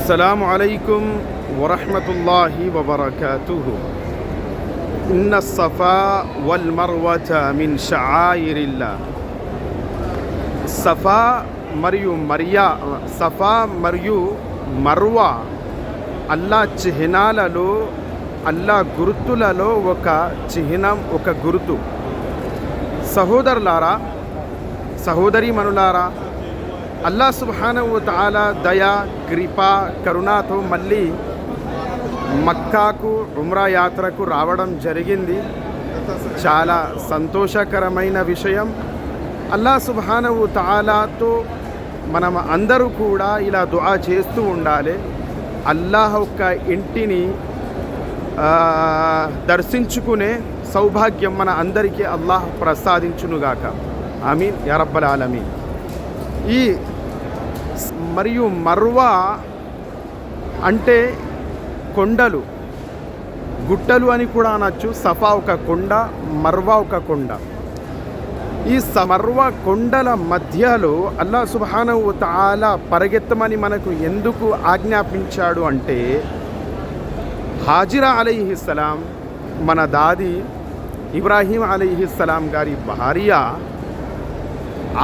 السلام عليكم ورحمة الله وبركاته. إن الصفا والمروة من شعائر الله. సఫా మరియు మర్వా అల్లా చిహ్నాలలో, అల్లా గుర్తులలో ఒక చిహ్నం, ఒక గుర్తు. సహోదరులారా, సహోదరీమణులారా, అల్లా సుబ్హానహు వ తఆలా దయా, కృప, కరుణతో మళ్ళీ మక్కాకు ఉమ్రా యాత్రకు రావడం జరిగింది. చాలా సంతోషకరమైన విషయం. అల్లా సుబ్హానహు వ తఆలాతో మనం అందరూ కూడా ఇలా దుఆ చేస్తూ ఉండాలి. అల్లాహ్ యొక్క ఇంటిని దర్శించుకునే సౌభాగ్యం మన అందరికీ అల్లాహ్ ప్రసాదించునుగాక. ఆమీన్ యా రబ్బల్ ఆలమీన్. ఈ మరియు మర్వా అంటే కొండలు, గుట్టలు అని కూడా అనొచ్చు. సఫా ఒక కొండ, మర్వా ఒక కొండ. ఈ మర్వా కొండల మధ్యలో అల్లాహ్ సుబ్హానహు వ తఆలా పరిగెత్తమని మనకు ఎందుకు ఆజ్ఞాపించాడు అంటే, హాజిరా అలైహిస్సలాం, మన దాది ఇబ్రాహీం అలైహిస్సలాం గారి భార్య,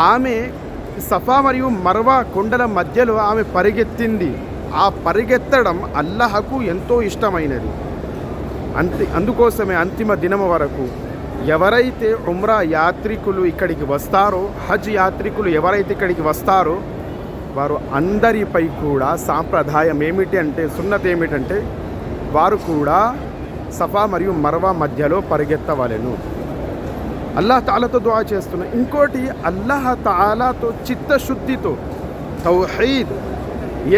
ఆమె సఫా మరియు మర్వా కొండల మధ్యలో ఆమె పరిగెత్తింది. ఆ పరిగెత్తడం అల్లాహకు ఎంతో ఇష్టమైనది. అందుకోసమే అంతిమ దినం వరకు ఎవరైతే ఉమ్రా యాత్రికులు ఇక్కడికి వస్తారో, హజ్ యాత్రికులు ఎవరైతే ఇక్కడికి వస్తారో, వారు అందరిపై కూడా సాంప్రదాయం ఏమిటి అంటే, సున్నత ఏమిటంటే, వారు కూడా సఫా మరియు మర్వా మధ్యలో పరిగెత్తవలెను. అల్లాహ్ తాలాతో దుఆ చేస్తున్నా. ఇంకోటి, అల్లాహ్ తాలాతో చిత్తశుద్ధితో, తౌహీద్,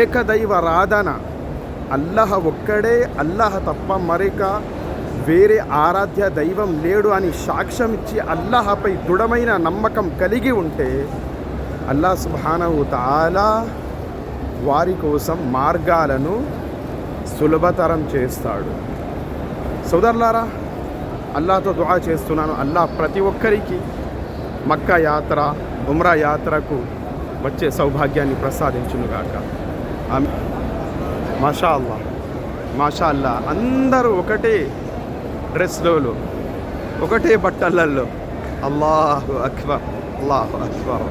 ఏకదైవారాధన, అల్లాహ్ ఒక్కడే, అల్లాహ్ తప్ప మరొక వేరే ఆరాధ్య దైవం లేడు అని సాక్ష్యం ఇచ్చి అల్లాహపై దృఢమైన నమ్మకం కలిగి ఉంటే అల్లాహ్ సుబ్హానహు తఆలా వారి కోసం మార్గాలను సులభతరం చేస్తాడు. సోదరులారా, అల్లాహ్తో దుఆ చేస్తున్నాను. అల్లాహ్ ప్రతి ఒక్కరికి మక్కా యాత్ర, ఉమ్రా యాత్రకు వచ్చే సౌభాగ్యాన్ని ప్రసాదించునుగాక. మాషా అల్లాహ్, మాషా అల్లాహ్. అందరూ ఒకటే డ్రెస్లలో, ఒకటే బట్టలలో. అల్లాహు అక్బర్, అల్లాహు అక్బర్.